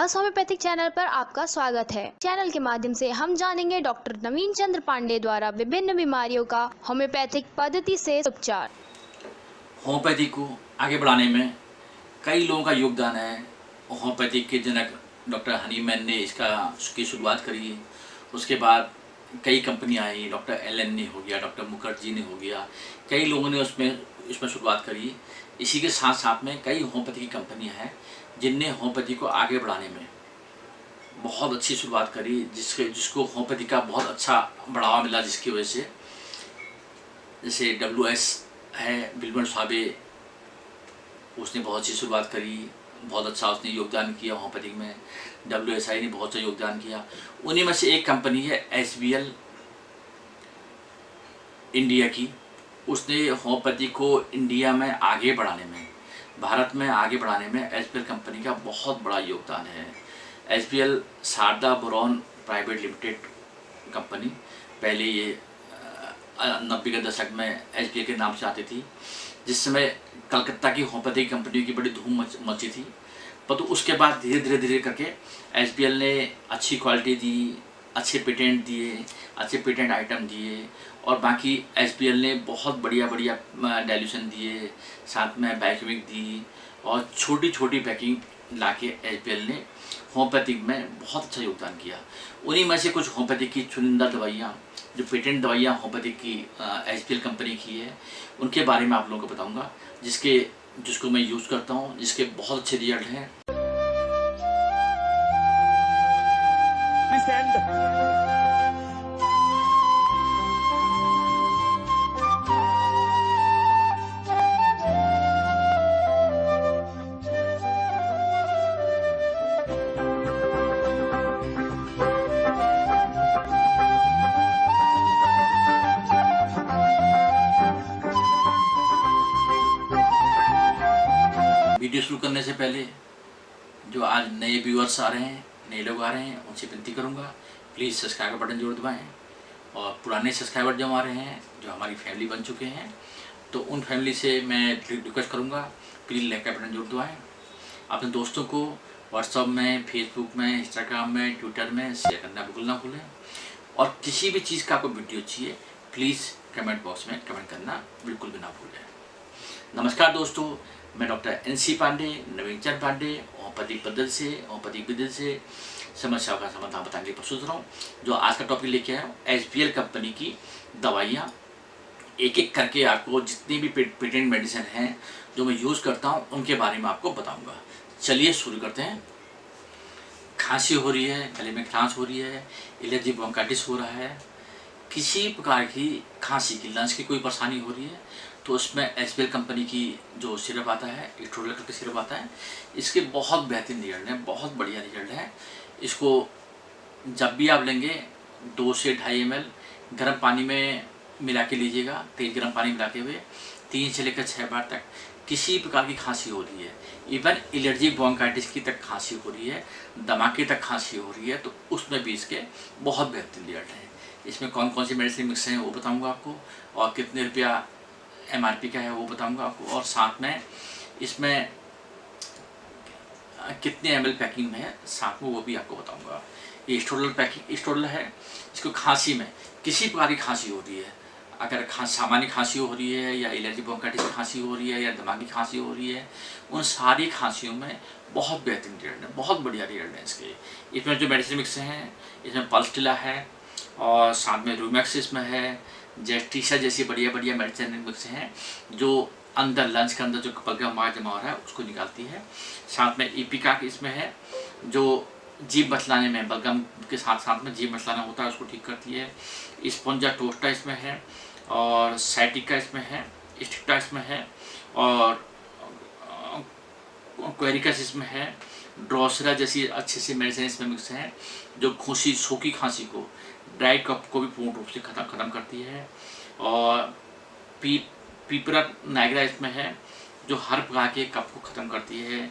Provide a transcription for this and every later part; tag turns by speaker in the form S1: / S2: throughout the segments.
S1: बस homeopathic channel पर आपका स्वागत है। चैनल के माध्यम से हम जानेंगे डॉक्टर नवीन चंद्र पांडे द्वारा विभिन्न बीमारियों का होम्योपैथिक पद्धति से उपचार।
S2: होम्योपैथी को आगे बढ़ाने में कई लोगों का योगदान है। होम्योपैथी के जनक डॉक्टर हनीमैन ने इसकी शुरुआत करी। उसके बाद कई कंपनियां आई, डॉक्टर एलन ने हो गया, डॉक्टर मुखर्जी ने हो गया, कई लोगों ने इसमें शुरुआत करी। इसी के साथ साथ में कई होम्योपैथी की कंपनियां हैं जिनने होम्योपैथी को आगे बढ़ाने में बहुत अच्छी शुरुआत करी, जिसको होम्योपैथी का बहुत अच्छा बढ़ावा मिला, जिसकी वजह से जैसे WS है बिल्बन साबे, उसने बहुत अच्छी शुरुआत करी, बहुत अच्छा उसने योगदान किया होम्योपैथी में। WSI ने बहुत अच्छा योगदान किया। उन्हीं में से एक कंपनी है SBL इंडिया की। उसने होम्योपैथी को इंडिया में आगे बढ़ाने में, भारत में आगे बढ़ाने में SBL कंपनी का बहुत बड़ा योगदान है। SBL Sharda boron private limited company, पहले ये 90 के दशक में SBL के नाम से आती थी, जिस समय कलकत्ता की होम्योपैथी कंपनियों की बड़ी धूम मची थी। पर तो उसके बाद धीरे धीरे करके SBL ने अच्छी क्वालिटी दी, अच्छे पेटेंट दिए, अच्छे पेटेंट आइटम दिए, और बाकी SBL ने बहुत बढ़िया डाइल्यूशन दिए, साथ में पैकिंग दी, और छोटी छोटी पैकिंग लाके SBL ने होम्योपैथिक में बहुत अच्छा योगदान किया। उन्हीं में से कुछ होम्योपैथिक की चुनिंदा दवाइयाँ, जो पेटेंट दवाइयाँ होम्योपैथिक की SBL कंपनी की है, उनके बारे में आप लोगों को बताऊँगा, जिसको मैं यूज़ करता हूँ, जिसके बहुत अच्छे रिजल्ट हैं। वीडियो शुरू करने से पहले जो आज नए व्यूअर्स आ रहे हैं, नए लोग आ रहे हैं, उनसे विनती करूंगा प्लीज़ सब्सक्राइब बटन जरूर दबाएं। और पुराने सब्सक्राइबर जो आ रहे हैं, जो हमारी फैमिली बन चुके हैं, तो उन फैमिली से मैं रिक्वेस्ट करूंगा प्लीज़ लाइक का बटन जरूर दबाएँ। अपने दोस्तों को व्हाट्सएप में, फेसबुक में, इंस्टाग्राम में, ट्विटर में शेयर करना बिल्कुल ना भूलें। और किसी भी चीज़ का आपको वीडियो चाहिए प्लीज़ कमेंट बॉक्स में कमेंट करना बिल्कुल भी ना भूलें। नमस्कार दोस्तों, मैं डॉक्टर NC पांडे, नवीन चंद्र पांडे, होम्योपैथिक पद्धति से समस्याओं का समाधान बताने के लिए प्रस्तुत रहा हूँ। जो आज का टॉपिक लेके आया हूँ, SBL कंपनी की दवाइयाँ, एक एक करके आपको जितनी भी पेटेंट मेडिसिन हैं जो मैं यूज़ करता हूँ, उनके बारे में आपको बताऊँगा। चलिए शुरू करते हैं। खांसी हो रही है, गले में खरांश हो रही है, एलर्जी ब्रोंकाइटिस हो रहा है, किसी प्रकार की खांसी की, लंग्स की कोई परेशानी हो रही है, तो उसमें SBL कंपनी की जो सिरप आता है, इट्रोलर करके सिरप आता है, इसके बहुत बेहतरीन रिजल्ट हैं, बहुत बढ़िया रिजल्ट है। इसको जब भी आप लेंगे 2 से 2.5 ml गर्म पानी में मिला के लीजिएगा, तेज गर्म पानी मिलाते हुए 3 से लेकर 6 बार तक। किसी प्रकार की खांसी हो रही है, इवन एलर्जी ब्रोंकाइटिस की तक खांसी हो रही है, दमाके तक खांसी हो रही है, तो उसमें भी इसके बहुत बेहतरीन रिजल्ट हैं। इसमें कौन कौन सी मेडिसिन मिक्स हैं वो बताऊंगा आपको, और कितने रुपया MRP का है वो बताऊंगा आपको, और साथ में इसमें कितने ml पैकिंग में है साथ में वो भी आपको बताऊंगा। ये स्टोरल है। इसको खांसी में किसी प्रकार की खांसी हो रही है, अगर सामान्य खांसी हो रही है, या एलर्जी ब्रोंकाइटिस की खांसी हो रही है, या दिमागी खांसी हो रही है, उन सारी खांसियों में बहुत बेहतरीन रिजल्ट है, बहुत बढ़िया रिजल्ट है इसके। इसमें जो मेडिसिन मिक्स हैं, इसमें पल्सटिला है, और साथ में रूमैक्स इसमें है, जेस्टिसा जैसी बढ़िया मेडिसिन मिक्स हैं, जो अंदर लंग्स के अंदर जो बलगम मार जमा हो रहा है उसको निकालती है। साथ में इपिका इसमें है, जो जीभ मचलाने में, बलगम के साथ साथ में जीभ मचलाना होता है उसको ठीक करती है। स्पोंजा टोस्टा इसमें है, और साइटिका इसमें है, स्टिक्टा इसमें है, और क्वेरिकस इसमें है। ड्रोसरा जैसी अच्छी सी मेडिसिन इसमें मिक्स हैं, जो सूखी खांसी को, ड्राई कफ को भी पूर्ण रूप से खत्म करती है। और पीपरा नाइग्रा इसमें है, जो हर प्रकार के कफ को ख़त्म करती है।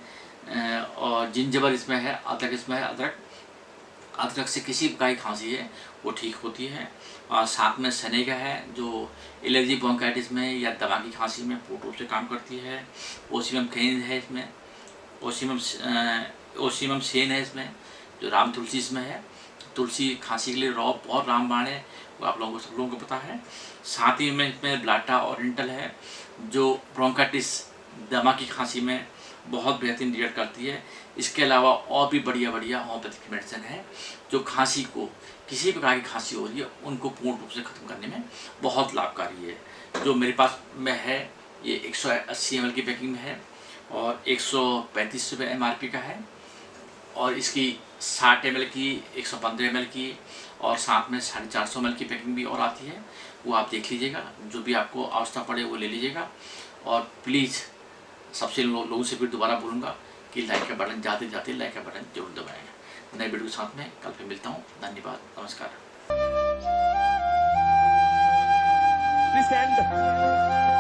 S2: और जिंजबर इसमें है, अदरक इसमें है, अदरक से किसी प्रकार की खांसी है वो ठीक होती है। और साथ में सनेगा है, जो एलर्जी ब्रोंकाइटिस में या दमा की खांसी में पूर्ण रूप से काम करती है। ओसीमम कैनिन है इसमें, ओसीमम ओसियम सेन है इसमें, जो राम तुलसी इसमें है। तुलसी खांसी के लिए रॉ और रामबाण है, वो आप लोगों को सब लोगों को पता है। साथ ही में इसमें ब्लाटा ओरिएंटल है, जो ब्रोंकाइटिस दमा की खांसी में बहुत बेहतरीन रिजल्ट करती है। इसके अलावा और भी बढ़िया बढ़िया होम्योपैथिक मेडिसिन है, जो खांसी को, किसी प्रकार की खांसी हो रही है उनको पूर्ण रूप से ख़त्म करने में बहुत लाभकारी है। जो मेरे पास में है ये 180 ml की पैकिंग में है और 135 रुपये MRP का है, और इसकी 60 ml की, 115 ml की और साथ में 450 ml की पैकिंग भी और आती है। वो आप देख लीजिएगा, जो भी आपको आवश्यकता पड़े वो ले लीजिएगा। और प्लीज़ सबसे लोगों से फिर दोबारा बोलूँगा कि लाइक का बटन, जाते जाते लाइक का बटन जरूर दबाएं। नए वीडियो के साथ में कल फिर मिलता हूँ। धन्यवाद, नमस्कार।
S3: Please stand.